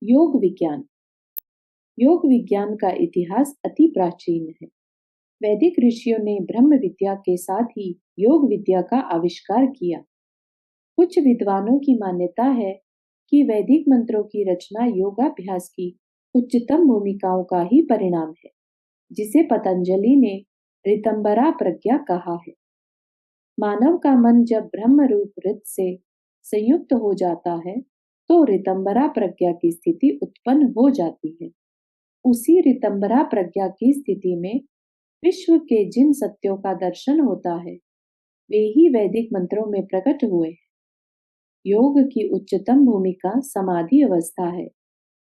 योग विज्ञान। योग विज्ञान का इतिहास अति प्राचीन है। वैदिक ऋषियों ने ब्रह्म विद्या के साथ ही योग विद्या का आविष्कार किया। कुछ विद्वानों की मान्यता है कि वैदिक मंत्रों की रचना योगाभ्यास की उच्चतम भूमिकाओं का ही परिणाम है, जिसे पतंजलि ने ऋतंबरा प्रज्ञा कहा है। मानव का मन जब ब्रह्म रूप ऋत से संयुक्त हो जाता है तो ऋतंबरा प्रज्ञा की स्थिति उत्पन्न हो जाती है। उसी ऋतंबरा प्रज्ञा की स्थिति में विश्व के जिन सत्यों का दर्शन होता है वे ही वैदिक मंत्रों में प्रकट हुए हैं। योग की उच्चतम भूमिका समाधि अवस्था है।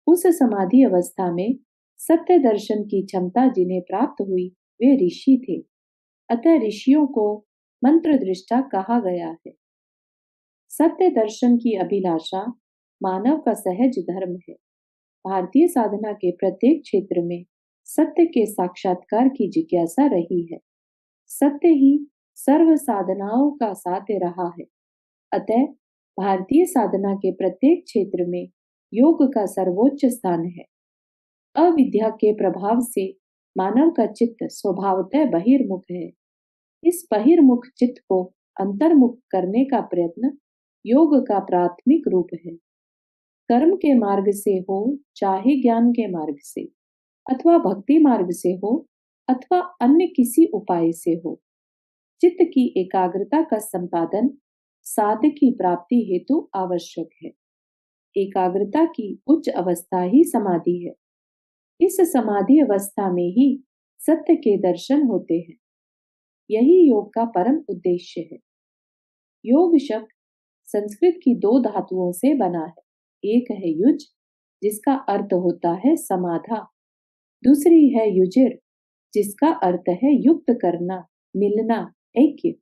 उस समाधि अवस्था में सत्य दर्शन की क्षमता जिन्हें प्राप्त हुई वे ऋषि थे। अतः ऋषियों को मंत्र दृष्टा कहा गया है। सत्य दर्शन की अभिलाषा मानव का सहज धर्म है। भारतीय साधना के प्रत्येक क्षेत्र में सत्य के साक्षात्कार की जिज्ञासा रही है। सत्य ही सर्व साधनाओं का साध्य रहा है। अतः भारतीय साधना के प्रत्येक क्षेत्र में योग का सर्वोच्च स्थान है। अविद्या के प्रभाव से मानव का चित्त स्वभावतः बहिर्मुख है। इस बहिर्मुख चित्त को अंतर्मुख करने का प्रयत्न योग का प्राथमिक रूप है। कर्म के मार्ग से हो, चाहे ज्ञान के मार्ग से अथवा भक्ति मार्ग से हो अथवा अन्य किसी उपाय से हो, चित्त की एकाग्रता का संपादन साधक की प्राप्ति हेतु आवश्यक है। एकाग्रता की उच्च अवस्था ही समाधि है। इस समाधि अवस्था में ही सत्य के दर्शन होते हैं। यही योग का परम उद्देश्य है। योग शब्द संस्कृत की दो धातुओं से बना है। एक है युज, जिसका अर्थ होता है समाधा। दूसरी है युजिर, जिसका अर्थ है युक्त करना, मिलना, ऐक्य।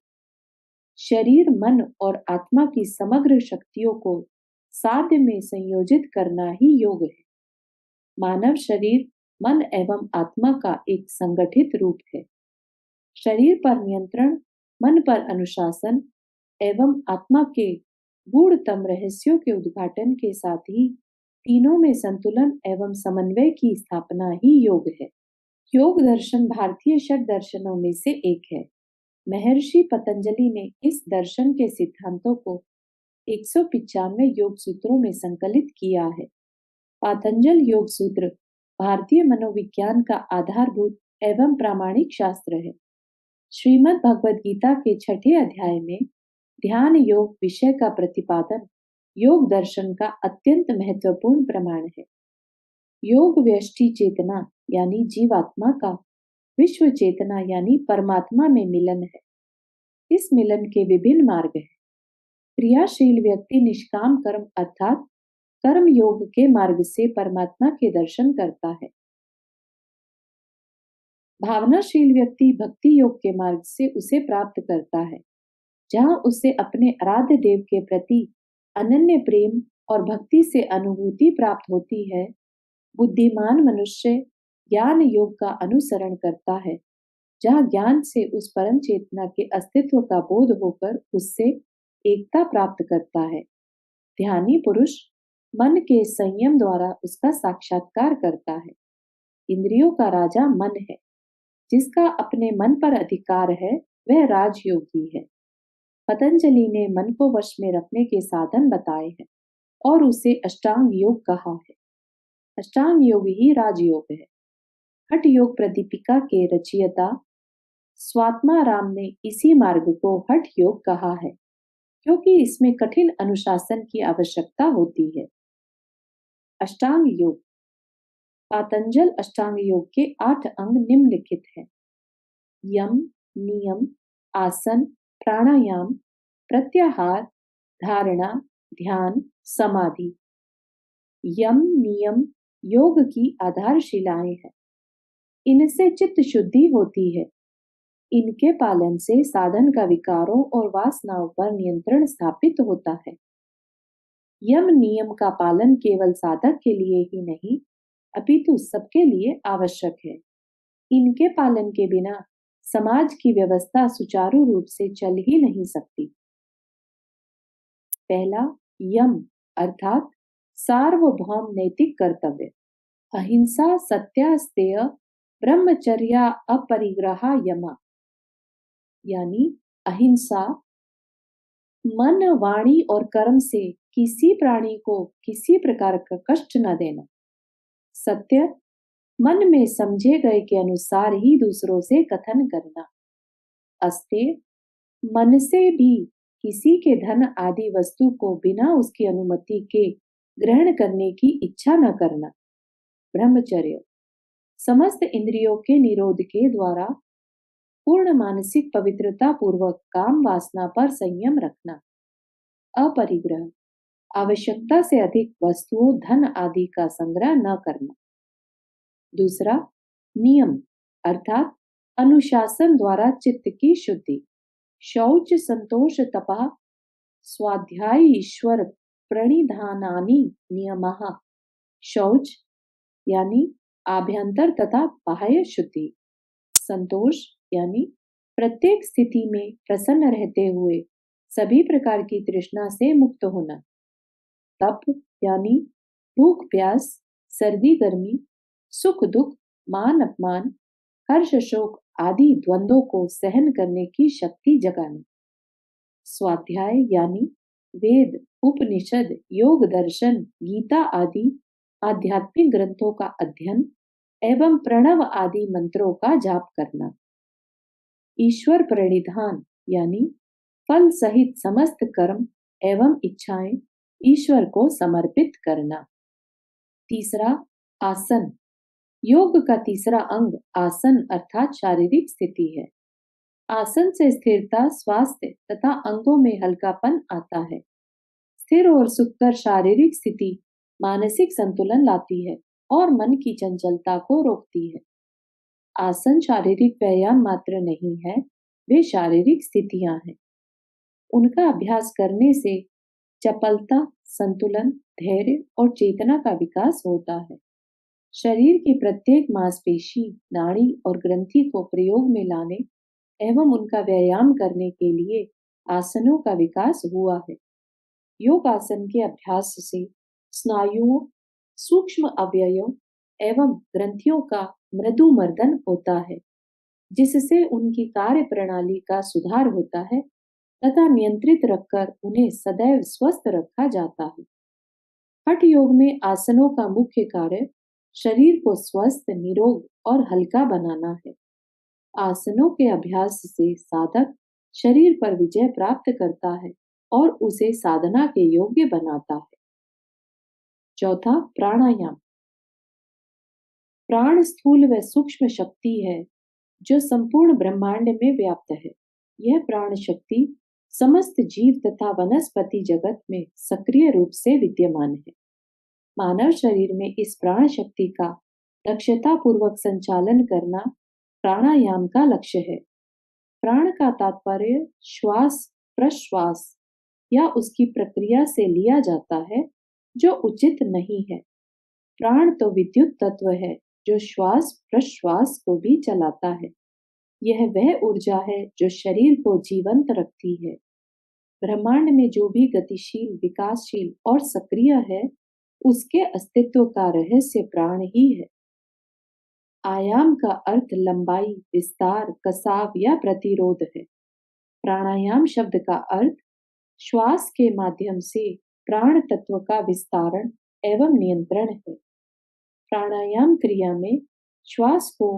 शरीर, मन और आत्मा की समग्र शक्तियों को साध्य में संयोजित करना ही योग है। मानव शरीर, मन एवं आत्मा का एक संगठित रूप है। शरीर पर नियंत्रण, मन पर अनुशासन एवं आत्मा के गूढ़तम रहस्यों के उद्घाटन के साथ ही तीनों में संतुलन एवं समन्वय की स्थापना ही योग है। योग दर्शन भारतीय षट दर्शनों में से एक है। महर्षि पतंजलि ने इस दर्शन के सिद्धांतों को 195 योग सूत्रों में संकलित किया है। पातंजल योग सूत्र भारतीय मनोविज्ञान का आधारभूत एवं प्रामाणिक शास्त्र है। श्रीमद् भगवद गीता के 6ठे अध्याय में ध्यान योग विषय का प्रतिपादन योग दर्शन का अत्यंत महत्वपूर्ण प्रमाण है। योग व्यष्टि चेतना यानी जीवात्मा का विश्व चेतना यानी परमात्मा में मिलन है। इस मिलन के विभिन्न मार्ग हैं। क्रियाशील व्यक्ति निष्काम कर्म अर्थात कर्म योग के मार्ग से परमात्मा के दर्शन करता है। भावनाशील व्यक्ति भक्ति योग के मार्ग से उसे प्राप्त करता है, जहां उसे अपने आराध्य देव के प्रति अनन्य प्रेम और भक्ति से अनुभूति प्राप्त होती है। बुद्धिमान मनुष्य ज्ञान योग का अनुसरण करता है, जहां ज्ञान से उस परम चेतना के अस्तित्व का बोध होकर उससे एकता प्राप्त करता है। ध्यानी पुरुष मन के संयम द्वारा उसका साक्षात्कार करता है। इंद्रियों का राजा मन है। जिसका अपने मन पर अधिकार है वह राजयोगी है। पतंजलि ने मन को वश में रखने के साधन बताए हैं और उसे अष्टांग योग कहा है। अष्टांग योग ही राजयोग है। हठ योग प्रदीपिका के रचयिता स्वात्मा राम ने इसी मार्ग को हठ योग कहा है, क्योंकि इसमें कठिन अनुशासन की आवश्यकता होती है। अष्टांग योग। पातंजल अष्टांग योग के 8 अंग निम्नलिखित हैं। यम, नियम, आसन, प्राणायाम, प्रत्याहार, धारणा, ध्यान, समाधि। यम नियम योग की आधारशिलाएं हैं। इनसे चित्त शुद्धि होती है। इनके पालन से साधन का विकारों और वासनाओं पर नियंत्रण स्थापित होता है। यम नियम का पालन केवल साधक के लिए ही नहीं अपितु सबके लिए आवश्यक है। इनके पालन के बिना समाज की व्यवस्था सुचारू रूप से चल ही नहीं सकती। पहला, यम अर्थात सार्वभौम नैतिक कर्तव्य। अहिंसा, सत्यास्तेय, ब्रह्मचर्या, अपरिग्रह, यमा। यानी अहिंसा, मन, वाणी और कर्म से किसी प्राणी को किसी प्रकार का कष्ट न देना। सत्य, मन में समझे गए के अनुसार ही दूसरों से कथन करना। अस्तेय, मन से भी किसी के धन आदि वस्तु को बिना उसकी अनुमति के ग्रहण करने की इच्छा न करना। ब्रह्मचर्य, समस्त इंद्रियों के निरोध के द्वारा पूर्ण मानसिक पवित्रता पूर्वक काम वासना पर संयम रखना। अपरिग्रह, आवश्यकता से अधिक वस्तुओं, धन आदि का संग्रह न करना। दूसरा, नियम अर्थात अनुशासन द्वारा चित्त की शुद्धि। शौच, संतोष, तपः, स्वाध्याय, ईश्वर प्रणिधानानि नियमः। शौच यानी आभ्यंतर तथा बाह्य शुद्धि। संतोष यानी प्रत्येक स्थिति में प्रसन्न रहते हुए सभी प्रकार की तृष्णा से मुक्त होना। तप यानी भूख प्यास, सर्दी गर्मी, सुख दुख, मान अपमान, हर्ष शोक आदि द्वंद्वों को सहन करने की शक्ति जगाना। स्वाध्याय यानी वेद, उपनिषद, योग दर्शन, गीता आदि आध्यात्मिक ग्रंथों का अध्ययन एवं प्रणव आदि मंत्रों का जाप करना। ईश्वर प्रणिधान यानी फल सहित समस्त कर्म एवं इच्छाएं ईश्वर को समर्पित करना। तीसरा, आसन। योग का तीसरा अंग आसन अर्थात शारीरिक स्थिति है। आसन से स्थिरता, स्वास्थ्य तथा अंगों में हल्कापन आता है। स्थिर और सुखकर शारीरिक स्थिति मानसिक संतुलन लाती है और मन की चंचलता को रोकती है। आसन शारीरिक व्यायाम मात्र नहीं है, वे शारीरिक स्थितियां हैं। उनका अभ्यास करने से चपलता, संतुलन, धैर्य और चेतना का विकास होता है। शरीर की प्रत्येक मांसपेशी, नाड़ी और ग्रंथि को प्रयोग में लाने एवं उनका व्यायाम करने के लिए आसनों का विकास हुआ है। योग आसन के अभ्यास से स्नायुओं, सूक्ष्म अवयवों एवं ग्रंथियों का मृदु मर्दन होता है, जिससे उनकी कार्य प्रणाली का सुधार होता है तथा नियंत्रित रखकर उन्हें सदैव स्वस्थ रखा जाता है। हठ योग में आसनों का मुख्य कार्य शरीर को स्वस्थ, निरोग और हल्का बनाना है। आसनों के अभ्यास से साधक शरीर पर विजय प्राप्त करता है और उसे साधना के योग्य बनाता है। चौथा, प्राणायाम। प्राण स्थूल व सूक्ष्म शक्ति है जो संपूर्ण ब्रह्मांड में व्याप्त है। यह प्राण शक्ति समस्त जीव तथा वनस्पति जगत में सक्रिय रूप से विद्यमान है। मानव शरीर में इस प्राण शक्ति का दक्षता पूर्वक संचालन करना प्राणायाम का लक्ष्य है। प्राण का तात्पर्य श्वास प्रश्वास या उसकी प्रक्रिया से लिया जाता है जो उचित नहीं है। प्राण तो विद्युत तत्व है जो श्वास प्रश्वास को भी चलाता है। यह वह ऊर्जा है जो शरीर को जीवंत रखती है। ब्रह्मांड में जो भी गतिशील, विकासशील और सक्रिय है, उसके अस्तित्व का रहस्य प्राण ही है। आयाम का अर्थ लंबाई, विस्तार, कसाव या प्रतिरोध है। प्राणायाम शब्द का अर्थ श्वास के माध्यम से प्राण तत्व का विस्तारण एवं नियंत्रण है। प्राणायाम क्रिया में श्वास को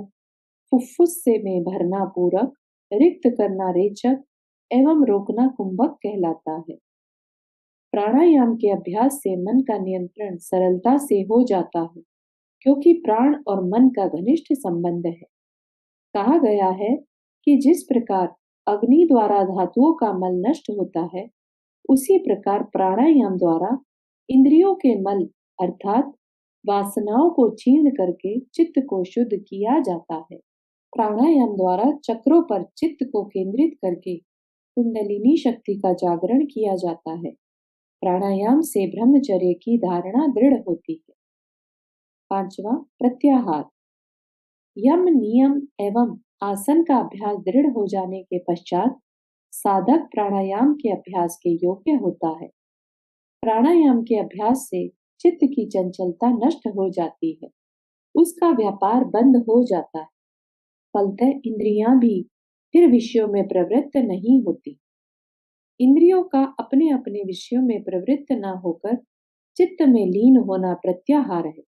फुफ्फुस से में भरना पूरक, रिक्त करना रेचक एवं रोकना कुंभक कहलाता है। प्राणायाम के अभ्यास से मन का नियंत्रण सरलता से हो जाता है, क्योंकि प्राण और मन का घनिष्ठ संबंध है। कहा गया है कि जिस प्रकार अग्नि द्वारा धातुओं का मल नष्ट होता है, उसी प्रकार प्राणायाम द्वारा इंद्रियों के मल अर्थात वासनाओं को क्षीण करके चित्त को शुद्ध किया जाता है। प्राणायाम द्वारा चक्रों पर चित्त को केंद्रित करके कुंडलिनी शक्ति का जागरण किया जाता है। प्राणायाम से ब्रह्मचर्य की धारणा दृढ़ होती है। पांचवा, प्रत्याहार। यम, नियम एवं आसन का अभ्यास दृढ़ हो जाने के पश्चात साधक प्राणायाम के अभ्यास के योग्य होता है। प्राणायाम के अभ्यास से चित्त की चंचलता नष्ट हो जाती है, उसका व्यापार बंद हो जाता है। फलतः इंद्रियां भी फिर विषयों में प्रवृत्त नहीं होती। इंद्रियों का अपने अपने विषयों में प्रवृत्त न होकर चित्त में लीन होना प्रत्याहार है।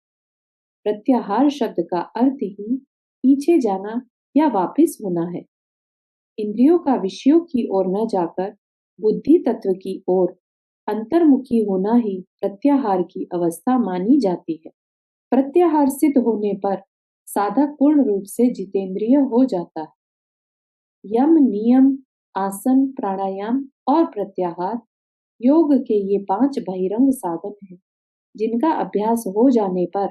प्रत्याहार शब्द का अर्थ ही पीछे जाना या वापस होना है। इंद्रियों का विषयों की ओर न जाकर बुद्धि तत्व की ओर अंतर्मुखी होना ही प्रत्याहार की अवस्था मानी जाती है। प्रत्याहार सिद्ध होने पर साधक पूर्ण रूप से जितेंद्रिय हो जाता है। यम, नियम, आसन, प्राणायाम और प्रत्याहार योग के ये 5 बहिरंग साधन हैं, जिनका अभ्यास हो जाने पर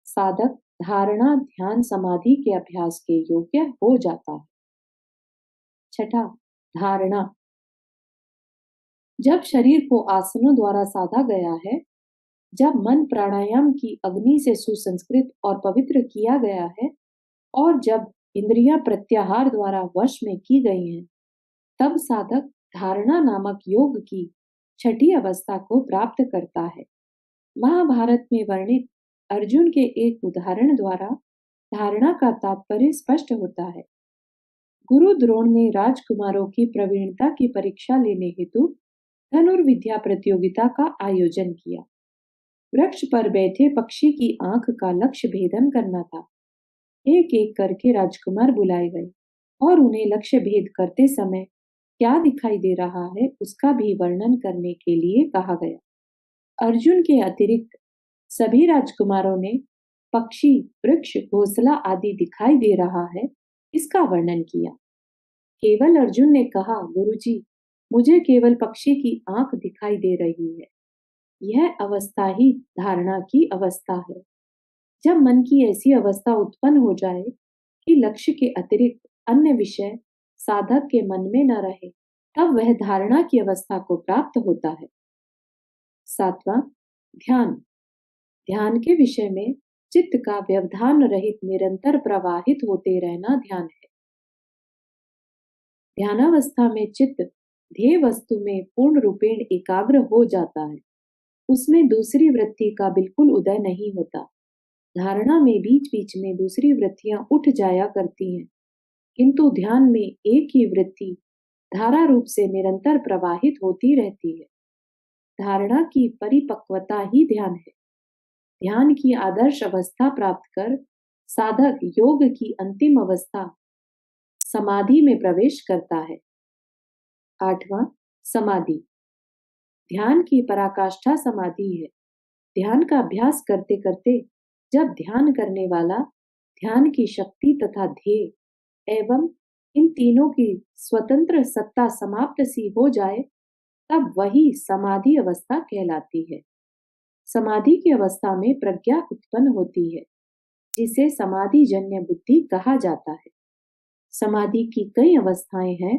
साधक धारणा, ध्यान, समाधि के अभ्यास के योग्य हो जाता है। छठा, धारणा। जब शरीर को आसनों द्वारा साधा गया है, जब मन प्राणायाम की अग्नि से सुसंस्कृत और पवित्र किया गया है और जब इंद्रियां प्रत्याहार द्वारा वश में की गई हैं, तब साधक धारणा नामक योग की छठी अवस्था को प्राप्त करता है। महाभारत में वर्णित अर्जुन के एक उदाहरण द्वारा धारणा का तात्पर्य स्पष्ट होता है। गुरु द्रोण ने राजकुमारों की प्रवीणता की परीक्षा लेने हेतु धनुर्विद्या प्रतियोगिता का आयोजन किया। वृक्ष पर बैठे पक्षी की आंख का लक्ष्य भेदन करना था। एक एक करके राजकुमार बुलाए गए और उन्हें लक्ष्य भेद करते समय क्या दिखाई दे रहा है उसका भी वर्णन करने के लिए कहा गया। अर्जुन के अतिरिक्त सभी राजकुमारों ने पक्षी, वृक्ष, घोंसला आदि दिखाई दे रहा है इसका वर्णन किया। केवल अर्जुन ने कहा, गुरुजी, मुझे केवल पक्षी की आंख दिखाई दे रही है। यह अवस्था ही धारणा की अवस्था है। जब मन की ऐसी अवस्था उत्पन्न हो जाए कि लक्ष्य के अतिरिक्त अन्य विषय साधक के मन में न रहे, तब वह धारणा की अवस्था को प्राप्त होता है। सातवां, ध्यान। ध्यान के विषय में चित्त का व्यवधान रहित निरंतर प्रवाहित होते रहना ध्यान है। ध्यानावस्था में चित्त ध्येय वस्तु में पूर्ण रूपेण एकाग्र हो जाता है। उसमें दूसरी वृत्ति का बिल्कुल उदय नहीं होता। धारणा में बीच बीच में दूसरी वृत्तियां उठ जाया करती हैं, किंतु ध्यान में एक ही वृत्ति धारा रूप से निरंतर प्रवाहित होती रहती है। धारणा की परिपक्वता ही ध्यान है। ध्यान की आदर्श अवस्था प्राप्त कर साधक योग की अंतिम अवस्था समाधि में प्रवेश करता है। आठवां, समाधि। ध्यान की पराकाष्ठा समाधि है। ध्यान का अभ्यास करते करते जब ध्यान करने वाला ध्यान की शक्ति तथा ध्येय एवं इन तीनों की स्वतंत्र सत्ता समाप्त सी हो जाए, तब वही समाधि अवस्था कहलाती है। समाधि की अवस्था में प्रज्ञा उत्पन्न होती है, जिसे समाधि जन्य बुद्धि कहा जाता है। समाधि की कई अवस्थाएं हैं,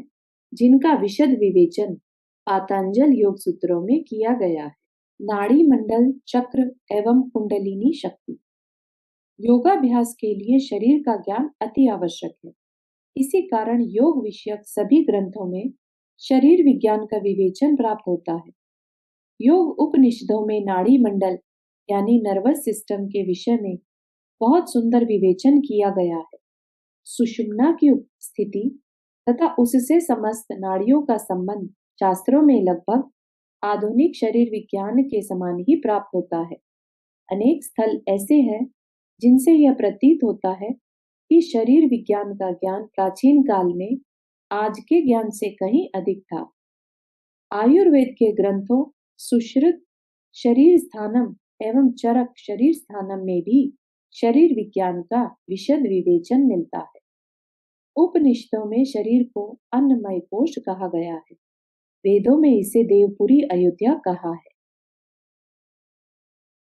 जिनका विशद विवेचन पातंजल योग सूत्रों में किया गया है। नाड़ी मंडल, चक्र एवं कुंडलिनी शक्ति। योगाभ्यास के लिए शरीर का ज्ञान अति आवश्यक है। इसी कारण योग विषयक सभी ग्रंथों में शरीर विज्ञान का विवेचन प्राप्त होता है। योग उपनिषदों में नाड़ी मंडल यानी नर्वस सिस्टम के विषय में बहुत सुंदर विवेचन किया गया है। सुषुम्ना की स्थिति तथा उससे समस्त नाड़ियों का संबंध शास्त्रों में लगभग आधुनिक शरीर विज्ञान के समान ही प्राप्त होता है। अनेक स्थल ऐसे हैं जिनसे यह प्रतीत होता है कि शरीर विज्ञान का ज्ञान प्राचीन काल में आज के ज्ञान से कहीं अधिक था। आयुर्वेद के ग्रंथों सुश्रुत शरीर स्थानम एवं चरक शरीर स्थानम में भी शरीर विज्ञान का विशद विवेचन मिलता है। उपनिषदों में शरीर को अन्नमय कोश कहा गया है। वेदों में इसे देवपुरी अयोध्या कहा है।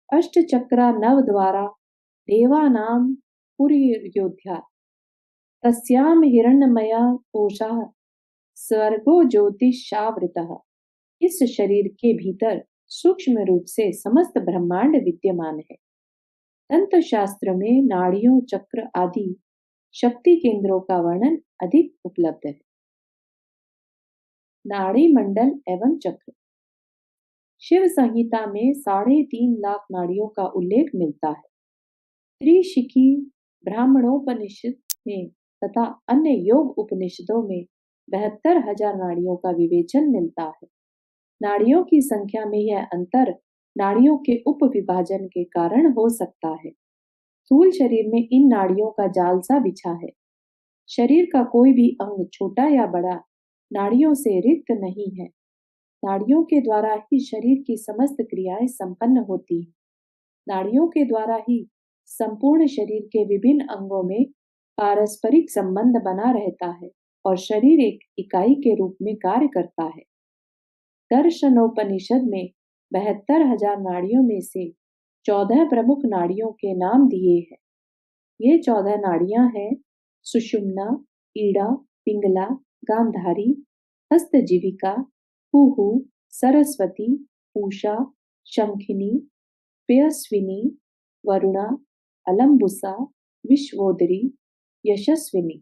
अष्टचक्रा नव द्वारा देवानाम पुरी अयोध्या तस्याम हिरण्यमया कोशः स्वर्गो ज्योतिषावृतः। इस शरीर के भीतर सूक्ष्म रूप से समस्त ब्रह्मांड विद्यमान है। तंत्र शास्त्र में नाड़ियों, चक्र आदि शक्ति केंद्रों का वर्णन अधिक उपलब्ध है। नाड़ी मंडल एवं चक्र। शिव संहिता में 3.5 लाख नाड़ियों का उल्लेख मिलता है। त्रिशिकी ब्राह्मणोपनिषद में तथा अन्य योग उपनिषदों में 72,000 नाड़ियों का विवेचन मिलता है। नाड़ियों की संख्या में यह अंतर नाड़ियों के उप विभाजन के कारण हो सकता है। स्थूल शरीर में इन नाड़ियों का जाल सा बिछा है। शरीर का कोई भी अंग छोटा या बड़ा नाड़ियों से रिक्त नहीं है। नाड़ियों के द्वारा ही शरीर की समस्त क्रियाएं संपन्न होती हैं। नाड़ियों के द्वारा ही संपूर्ण शरीर के विभिन्न अंगों में पारस्परिक संबंध बना रहता है और शरीर एक इकाई के रूप में कार्य करता है। दर्शनोपनिषद में 72,000 नाड़ियों में से 14 प्रमुख नाड़ियों के नाम दिए हैं। ये 14 नाड़ियां हैं सुषुम्ना, ईड़ा, पिंगला, गांधारी, हस्तजीविका, हुहु, सरस्वती, पूषा, शंखिनी, पयस्विनी, वरुणा, अलंबुसा, विश्वोदरी, यशस्विनी।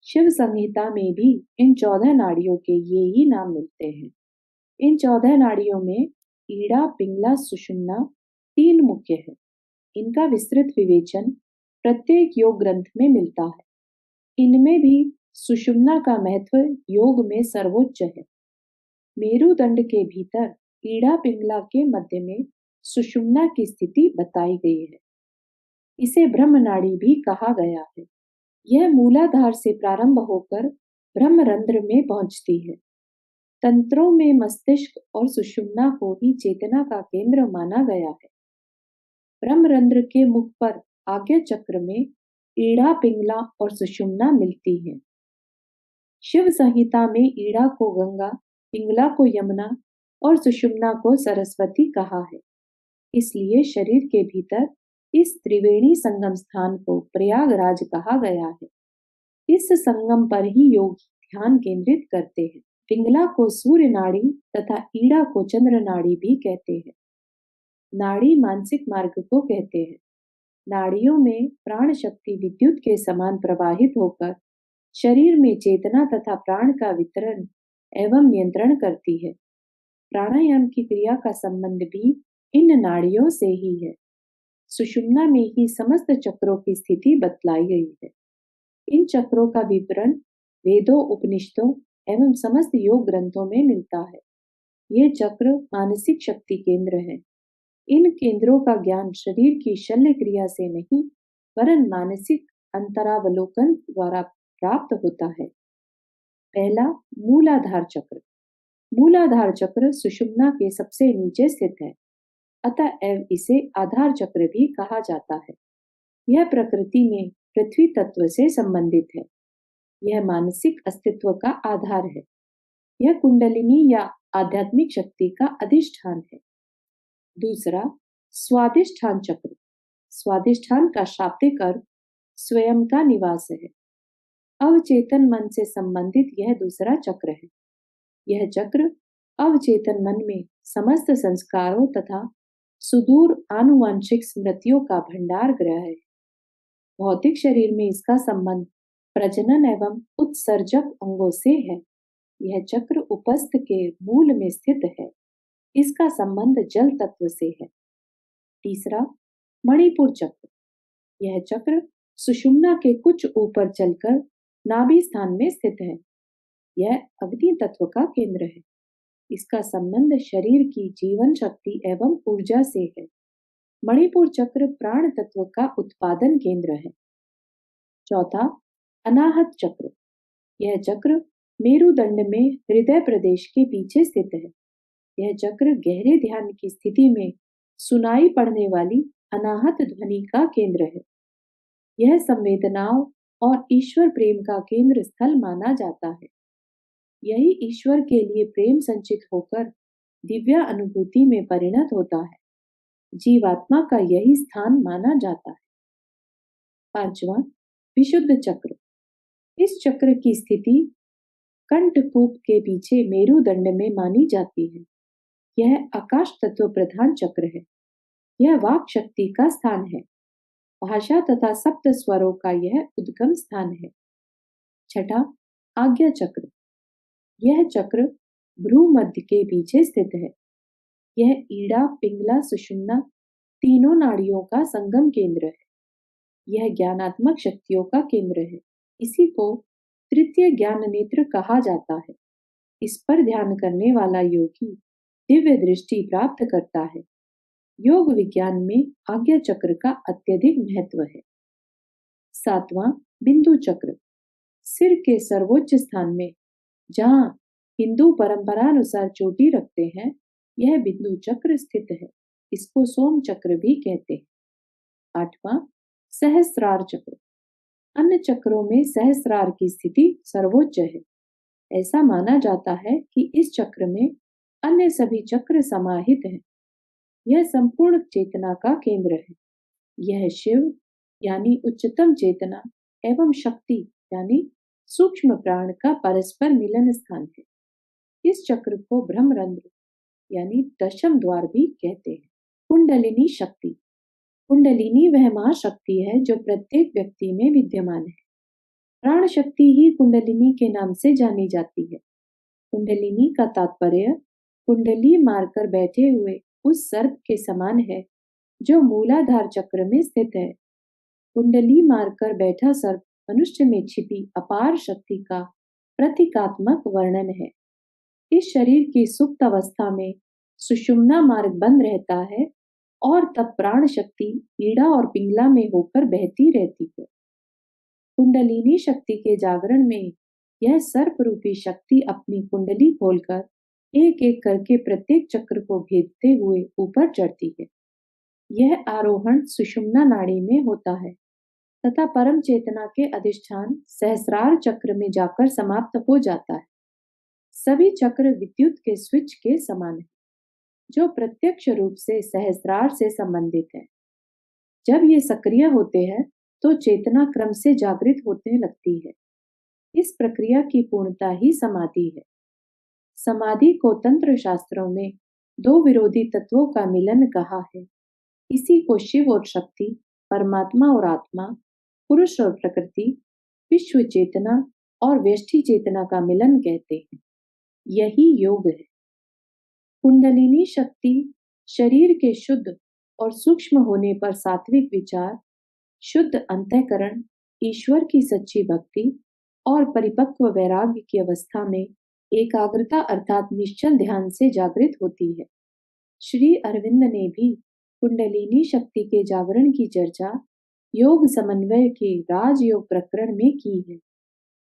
शिव संहिता में भी इन 14 नाड़ियों के ये ही नाम मिलते हैं। इन 14 नाड़ियों में ईड़ा, पिंगला, सुषुम्ना 3 मुख्य है। इनका विस्तृत विवेचन प्रत्येक योग ग्रंथ में मिलता है। इनमें भी सुषुम्ना का महत्व योग में सर्वोच्च है। मेरुदंड के भीतर ईड़ा पिंगला के मध्य में सुषुम्ना की स्थिति बताई गई है। इसे ब्रह्म नाड़ी भी कहा गया है। यह मूलाधार से प्रारंभ होकर ब्रह्मरंध्र में पहुंचती है। तंत्रों में मस्तिष्क और सुषुम्ना को ही चेतना का केंद्र माना गया है। ब्रह्मरंध्र के मुख पर आज्ञा चक्र में ईड़ा, पिंगला और सुषुम्ना मिलती हैं। शिव संहिता में ईड़ा को गंगा, पिंगला को यमुना और सुषुम्ना को सरस्वती कहा है। इसलिए शरीर के भीतर इस त्रिवेणी संगम स्थान को प्रयागराज कहा गया है। इस संगम पर ही योगी ध्यान केंद्रित करते हैं। पिंगला को सूर्य नाड़ी तथा ईड़ा को चंद्र नाड़ी भी कहते हैं। नाड़ी मानसिक मार्ग को कहते हैं। नाड़ियों में प्राण शक्ति विद्युत के समान प्रवाहित होकर शरीर में चेतना तथा प्राण का वितरण एवं नियंत्रण करती है। प्राणायाम की क्रिया का संबंध भी इन नाड़ियों से ही है। सुषुम्ना में ही समस्त चक्रों की स्थिति बतलाई गई है। इन चक्रों का विवरण वेदों, उपनिषदों एवं समस्त योग ग्रंथों में मिलता है। ये चक्र मानसिक शक्ति केंद्र हैं। इन केंद्रों का ज्ञान शरीर की शल्य क्रिया से नहीं वरन मानसिक अंतरावलोकन द्वारा प्राप्त होता है। पहला, मूलाधार चक्र। मूलाधार चक्र सुषुम्ना के सबसे नीचे स्थित है, अतएव इसे आधार चक्र भी कहा जाता है। यह प्रकृति में पृथ्वी तत्व से संबंधित है। यह मानसिक अस्तित्व का आधार है। यह कुंडलिनी या आध्यात्मिक शक्ति का अधिष्ठान है। दूसरा, स्वादिष्ठान चक्र। स्वादिष्ठान का शाब्दिक अर्थ स्वयं का निवास है। अवचेतन मन से संबंधित यह दूसरा चक्र है। यह चक्र अवचेतन मन में समस्त संस्कारों तथा सुदूर आनुवांशिक स्मृतियों का भंडार गृह है। भौतिक शरीर में इसका संबंध प्रजनन एवं उत्सर्जक अंगों से है। यह चक्र उपस्थ के मूल में स्थित है। इसका संबंध जल तत्व से है। तीसरा, मणिपुर चक्र। यह चक्र सुषुम्ना के कुछ ऊपर चलकर नाभि स्थान में स्थित है। यह अग्नि तत्व का केंद्र है। इसका संबंध शरीर की जीवन शक्ति एवं ऊर्जा से है। मणिपुर चक्र प्राण तत्व का उत्पादन केंद्र है। चौथा, अनाहत चक्र। यह चक्र मेरुदंड में हृदय प्रदेश के पीछे स्थित है। यह चक्र गहरे ध्यान की स्थिति में सुनाई पड़ने वाली अनाहत ध्वनि का केंद्र है। यह संवेदनाओं और ईश्वर प्रेम का केंद्र स्थल माना जाता है। यही ईश्वर के लिए प्रेम संचित होकर दिव्य अनुभूति में परिणत होता है। जीवात्मा का यही स्थान माना जाता है। पांचवा, विशुद्ध चक्र। इस चक्र की स्थिति कंठकूप के पीछे मेरुदंड में मानी जाती है। यह आकाश तत्व प्रधान चक्र है। यह वाक शक्ति का स्थान है। भाषा तथा सप्त स्वरों का यह उद्गम स्थान है। छठा, आज्ञा चक्र। यह चक्र भ्रू मध्य के पीछे स्थित है। यह ईड़ा, पिंगला, सुषुम्ना तीनों नाड़ियों का संगम केंद्र है। यह ज्ञानात्मक शक्तियों का केंद्र है। इसी को तृतीय ज्ञान नेत्र कहा जाता है। इस पर ध्यान करने वाला योगी दिव्य दृष्टि प्राप्त करता है। योग विज्ञान में आज्ञा चक्र का अत्यधिक महत्व है। 7वां बिंदु चक्र, सिर के सर्वोच्च स्थान में जहां हिंदू परंपरानुसार चोटी रखते हैं, यह बिंदु चक्र स्थित है। इसको सोम चक्र भी कहते हैं। 8वां सहस्रार चक्र, अन्य चक्रों में सहस्रार की स्थिति सर्वोच्च है। ऐसा माना जाता है कि इस चक्र में अन्य सभी चक्र समाहित हैं। यह संपूर्ण चेतना का केंद्र है। यह शिव यानी उच्चतम चेतना एवं शक्ति यानी सूक्ष्म प्राण का परस्पर मिलन स्थान है। इस चक्र को ब्रह्मरंध्र यानी दशम द्वार भी कहते हैं। कुंडलिनी शक्ति, कुंडलिनी वह महाशक्ति है जो प्रत्येक व्यक्ति में विद्यमान है। प्राण शक्ति ही कुंडलिनी के नाम से जानी जाती है। कुंडलिनी का तात्पर्य कुंडली मारकर बैठे हुए उस सर्प के समान है जो मूलाधार चक्र में स्थित है। कुंडली मारकर बैठा सर्प मनुष्य में छिपी अपार शक्ति का प्रतीकात्मक वर्णन है। इस शरीर की सुप्त अवस्था में सुषुम्ना मार्ग बंद रहता है और तब प्राण शक्ति ईड़ा और पिंगला में होकर बहती रहती है। कुंडलिनी शक्ति के जागरण में यह सर्प रूपी शक्ति अपनी कुंडली खोलकर एक एक करके प्रत्येक चक्र को भेदते हुए ऊपर चढ़ती है। यह आरोहण सुषुम्ना नाड़ी में होता है तथा परम चेतना के अधिष्ठान सहस्रार चक्र में जाकर समाप्त हो जाता है। सभी चक्र विद्युत के स्विच के समान है जो प्रत्यक्ष रूप से सहस्रार से संबंधित है। जब ये सक्रिय होते हैं तो चेतना क्रम से जागृत होने लगती है। इस प्रक्रिया की पूर्णता ही समाधि है। समाधि को तंत्र शास्त्रों में दो विरोधी तत्वों का मिलन कहा है। इसी को शिव और शक्ति, परमात्मा और आत्मा, पुरुष और प्रकृति, विश्व चेतना और व्यष्टि चेतना का मिलन कहते हैं। यही योग है। कुंडलिनी शक्ति शरीर के शुद्ध और सूक्ष्म होने पर सात्विक विचार, शुद्ध अंतःकरण, ईश्वर की सच्ची भक्ति और परिपक्व वैराग्य की अवस्था में एकाग्रता अर्थात निश्चल ध्यान से जागृत होती है। श्री अरविंद ने भी कुंडलिनी शक्ति के जागरण की चर्चा योग समन्वय के राजयोग प्रकरण में की है।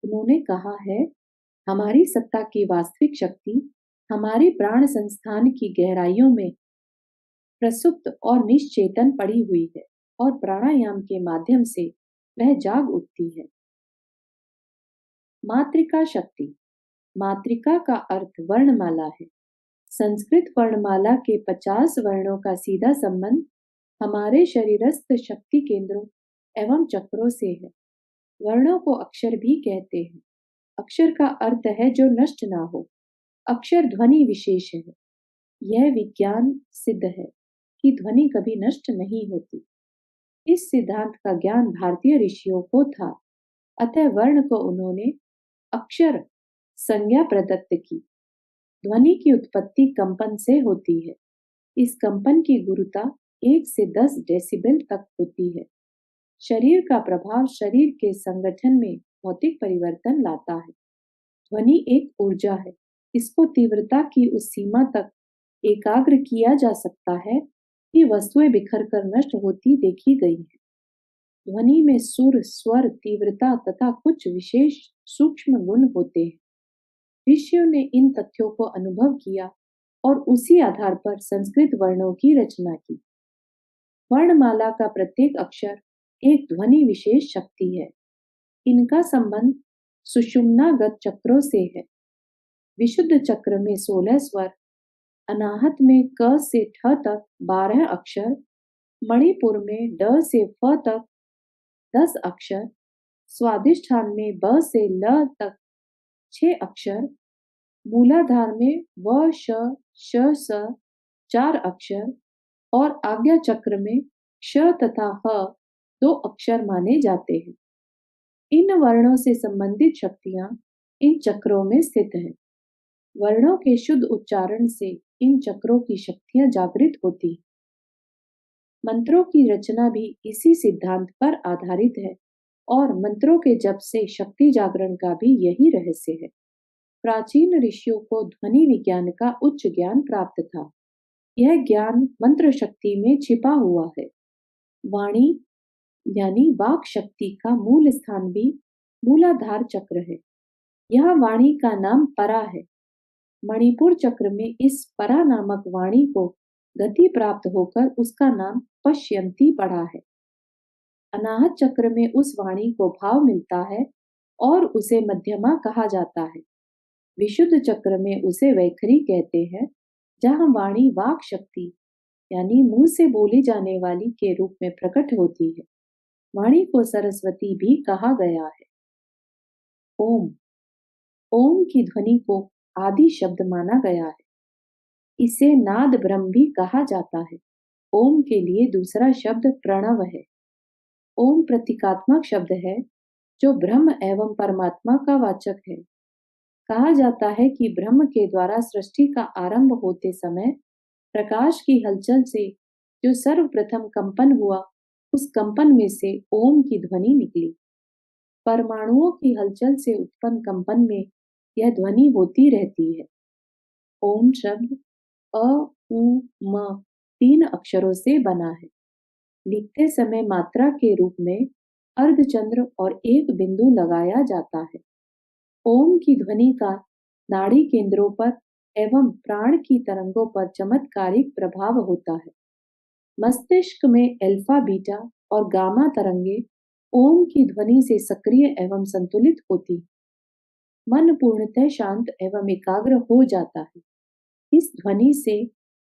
उन्होंने कहा है, हमारी सत्ता की वास्तविक शक्ति हमारे प्राण संस्थान की गहराइयों में प्रसुप्त और निश्चेतन पड़ी हुई है और प्राणायाम के माध्यम से वह जाग उठती है। मातृका शक्ति, मातृका का अर्थ वर्णमाला है। संस्कृत वर्णमाला के 50 वर्णों का सीधा संबंध हमारे शरीरस्थ शक्ति केंद्रों एवं चक्रों से है। वर्णों को अक्षर भी कहते हैं। अक्षर का अर्थ है जो नष्ट ना हो। अक्षर ध्वनि विशेष है। यह विज्ञान सिद्ध है कि ध्वनि कभी नष्ट नहीं होती। इस सिद्धांत का ज्ञान भारतीय ऋषियों को था, अतः वर्ण को उन्होंने अक्षर संज्ञा प्रदत्त की। ध्वनि की उत्पत्ति कंपन से होती है। इस कंपन की गुरुता 1 से 10 डेसिबल तक होती है। शरीर का प्रभाव शरीर के संगठन में भौतिक परिवर्तन लाता है। ध्वनि एक ऊर्जा है। इसको तीव्रता की उस सीमा तक एकाग्र किया जा सकता है कि वस्तुएं बिखर कर नष्ट होती देखी गई हैं। ध्वनि में सुर, स्वर, तीव्रता तथा कुछ विशेष सूक्ष्म गुण होते हैं। ऋषियों ने इन तथ्यों को अनुभव किया और उसी आधार पर संस्कृत वर्णों की रचना की। वर्णमाला का प्रत्येक अक्षर एक ध्वनि विशेष शक्ति है। इनका संबंध सुषुम्नागत चक्रों से है। विशुद्ध चक्र में 16 स्वर, अनाहत में क से ठ तक 12 अक्षर, मणिपुर में ड से फ तक 10 अक्षर, स्वादिष्ठान में ब से ल तक 6 अक्षर, मूलाधार में व श श स 4 अक्षर और आज्ञा चक्र में क्ष तथा ह 2 अक्षर माने जाते हैं। इन वर्णों से संबंधित शक्तियां इन चक्रों में स्थित हैं। वर्णों के शुद्ध उच्चारण से इन चक्रों की शक्तियां जागृत होती। मंत्रों की रचना भी इसी सिद्धांत पर आधारित है और मंत्रों के जप से शक्ति जागरण का भी यही रहस्य है। प्राचीन ऋषियों को ध्वनि विज्ञान का उच्च ज्ञान प्राप्त था। यह ज्ञान मंत्र शक्ति में छिपा हुआ है। वाणी यानी वाक शक्ति का मूल स्थान भी मूलाधार चक्र है। यह वाणी का नाम परा है। मणिपुर चक्र में इस परा नामक वाणी को गति प्राप्त होकर उसका नाम पश्यंती पड़ा है। अनाहत चक्र में उस वाणी को भाव मिलता है और उसे मध्यमा कहा जाता है। विशुद्ध चक्र में उसे वैखरी कहते हैं, जहां वाणी वाक शक्ति यानी मुंह से बोली जाने वाली के रूप में प्रकट होती है। वाणी को सरस्वती भी कहा गया है। ओम ओम की ध्वनि को आदि शब्द माना गया है। इसे नाद ब्रह्म भी कहा जाता है। ओम के लिए दूसरा शब्द प्रणव है। ओम प्रतीकात्मक शब्द है जो ब्रह्म एवं परमात्मा का वाचक है। कहा जाता है कि ब्रह्म के द्वारा सृष्टि का आरंभ होते समय प्रकाश की हलचल से जो सर्वप्रथम कंपन हुआ, उस कंपन में से ओम की ध्वनि निकली। परमाणुओं की हलचल से उत्पन्न कंपन में यह ध्वनि होती रहती है। ओम शब्द अ, उ, म 3 अक्षरों से बना है। लिखते समय मात्रा के रूप में अर्धचंद्र और एक बिंदु लगाया जाता है। ओम की ध्वनि का नाड़ी केंद्रों पर एवं प्राण की तरंगों पर चमत्कारिक प्रभाव होता है। मस्तिष्क में अल्फा, बीटा और गामा तरंगे ओम की ध्वनि से सक्रिय एवं संतुलित होती। मन पूर्णतः शांत एवं एकाग्र हो जाता है। इस ध्वनि से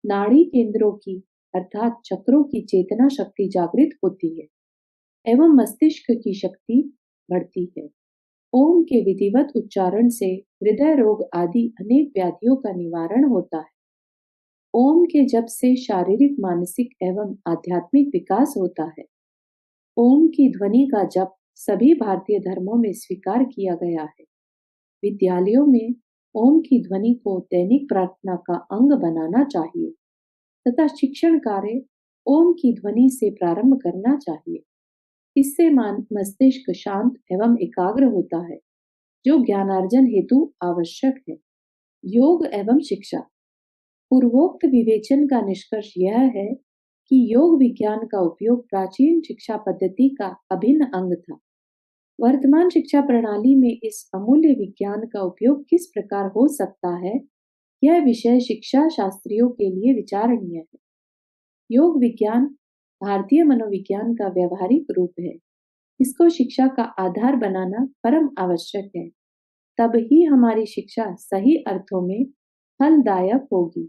नाड़ी केंद्रों की अर्थात चक्रों की चेतना शक्ति जागृत होती है एवं मस्तिष्क की शक्ति बढ़ती है। ओम के विधिवत उच्चारण से हृदय रोग आदि अनेक व्याधियों का निवारण होता है। ओम के जप से शारीरिक, मानसिक एवं आध्यात्मिक विकास होता है। ओम की ध्वनि का जप सभी भारतीय धर्मों में स्वीकार किया गया है। विद्यालयों में ओम की ध्वनि को दैनिक प्रार्थना का अंग बनाना चाहिए तथा शिक्षण कार्य ओम की ध्वनि से प्रारंभ करना चाहिए। इससे मस्तिष्क शांत एवं एकाग्र होता है, जो ज्ञानार्जन हेतु आवश्यक है। योग एवं शिक्षा। पूर्वोक्त विवेचन का निष्कर्ष यह है कि योग विज्ञान का उपयोग प्राचीन शिक्षा पद्धति का अभिन्न अंग था। वर्तमान शिक्षा प्रणाली में इस अमूल्य विज्ञान का उपयोग किस प्रकार हो सकता है, यह विषय शिक्षा शास्त्रियों के लिए विचारणीय है। योग विज्ञान भारतीय मनोविज्ञान का व्यवहारिक रूप है। इसको शिक्षा का आधार बनाना परम आवश्यक है। तब ही हमारी शिक्षा सही अर्थों में फलदायक होगी।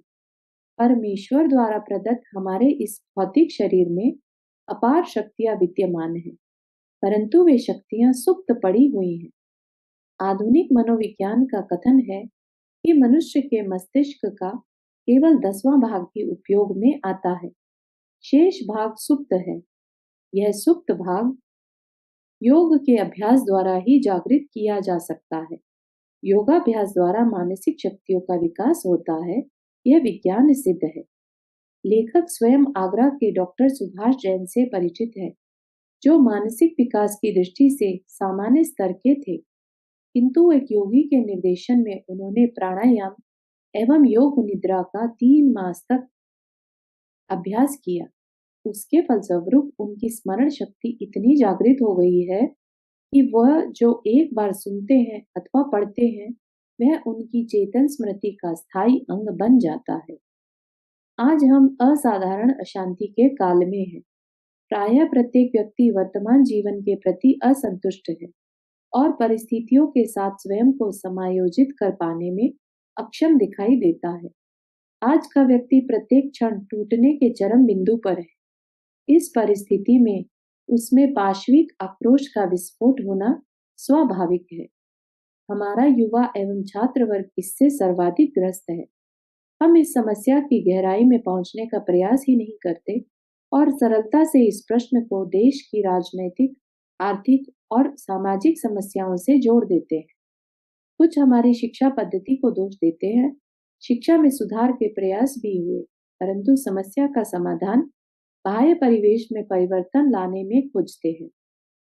परमेश्वर द्वारा प्रदत्त हमारे इस भौतिक शरीर में अपार शक्तियां विद्यमान हैं, परंतु वे शक्तियां सुप्त पड़ी हुई हैं। आधुनिक मनोविज्ञान का कथन है कि मनुष्य के मस्तिष्क का केवल 10वां भाग ही उपयोग में आता है, शेष भाग सुप्त है। यह सुप्त भाग योग के अभ्यास द्वारा ही जागृत किया जा सकता है। योगाभ्यास द्वारा मानसिक शक्तियों का विकास होता है, यह विज्ञान सिद्ध है। लेखक स्वयं आगरा के डॉक्टर सुभाष जैन से परिचित है, जो मानसिक विकास की दृष्टि से सामान्य स्तर के थे, किंतु एक योगी के निर्देशन में उन्होंने प्राणायाम एवं योग निद्रा का 3 मास तक अभ्यास किया। उसके फलस्वरूप उनकी स्मरण शक्ति इतनी जागृत हो गई है कि वह जो एक बार सुनते हैं अथवा पढ़ते हैं, वह उनकी चेतन स्मृति का स्थायी अंग बन जाता है। आज हम असाधारण अशांति के काल में हैं। प्रायः प्रत्येक व्यक्ति वर्तमान जीवन के प्रति असंतुष्ट है और परिस्थितियों के साथ स्वयं को समायोजित कर पाने में अक्षम दिखाई देता है। आज का व्यक्ति प्रत्येक क्षण टूटने के चरम बिंदु पर है। इस परिस्थिति में उसमें पाशविक आक्रोश का विस्फोट होना स्वाभाविक है। हमारा युवा एवं छात्र वर्ग इससे सर्वाधिक ग्रस्त है। हम इस समस्या की गहराई में पहुंचने का प्रयास ही नहीं करते और सरलता से इस प्रश्न को देश की राजनैतिक, आर्थिक और सामाजिक समस्याओं से जोड़ देते हैं। कुछ हमारी शिक्षा पद्धति को दोष देते हैं शिक्षा में सुधार के प्रयास भी हुए, परंतु समस्या का समाधान बाह्य परिवेश में परिवर्तन लाने में खोजते हैं।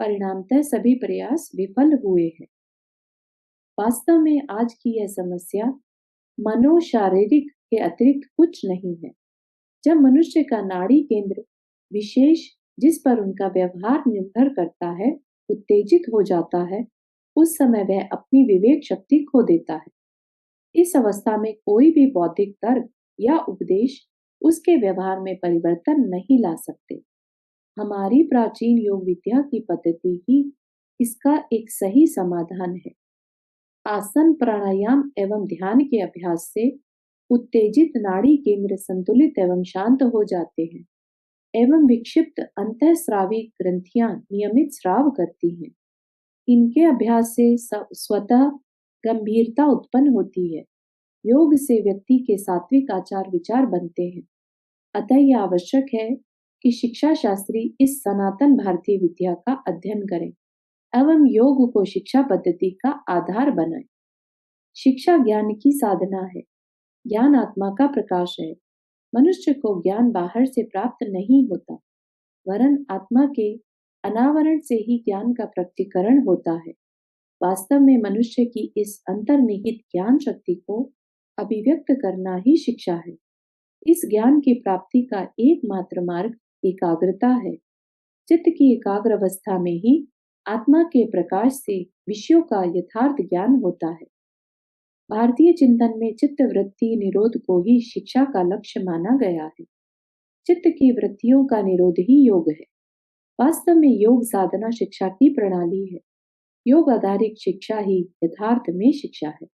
परिणामतः सभी प्रयास विफल हुए हैं। वास्तव में आज की यह समस्या मनोशारीरिक के अतिरिक्त कुछ नहीं है। जब मनुष्य का नाड़ी केंद्र विशेष जिस पर उनका व्यवहार निर्भर करता है उत्तेजित हो जाता है, उस समय वह अपनी विवेक शक्ति खो देता है। इस अवस्था में कोई भी बौद्धिक तर्क या उपदेश उसके व्यवहार में परिवर्तन नहीं ला सकते। हमारी प्राचीन योग विद्या की पद्धति ही इसका एक सही समाधान है। आसन, प्राणायाम एवं ध्यान के अभ्यास से उत्तेजित नाड़ी केंद्र संतुलित एवं शांत हो जाते हैं एवं विक्षिप्त अंतःस्रावी ग्रंथियां नियमित स्राव करती हैं। इनके अभ्यास से स्वतः गंभीरता उत्पन्न होती है। योग से व्यक्ति के सात्विक आचार विचार बनते हैं। अतः यह आवश्यक है कि शिक्षा शास्त्री इस सनातन भारतीय विद्या का अध्ययन करें एवं योग को शिक्षा पद्धति का आधार बनाएं। शिक्षा ज्ञान की साधना है। ज्ञान आत्मा का प्रकाश है। मनुष्य को ज्ञान बाहर से प्राप्त नहीं होता, वरन आत्मा के अनावरण से ही ज्ञान का प्रकटीकरण होता है। वास्तव में मनुष्य की इस अंतर्निहित ज्ञान शक्ति को अभिव्यक्त करना ही शिक्षा है। इस ज्ञान की प्राप्ति का एकमात्र मार्ग एकाग्रता है। चित्त की एकाग्र अवस्था में ही आत्मा के प्रकाश से विषयों का यथार्थ ज्ञान होता है। भारतीय चिंतन में चित्त वृत्ति निरोध को ही शिक्षा का लक्ष्य माना गया है। चित्त की वृत्तियों का निरोध ही योग है। वास्तव में योग साधना शिक्षा की प्रणाली है। योग आधारित शिक्षा ही यथार्थ में शिक्षा है।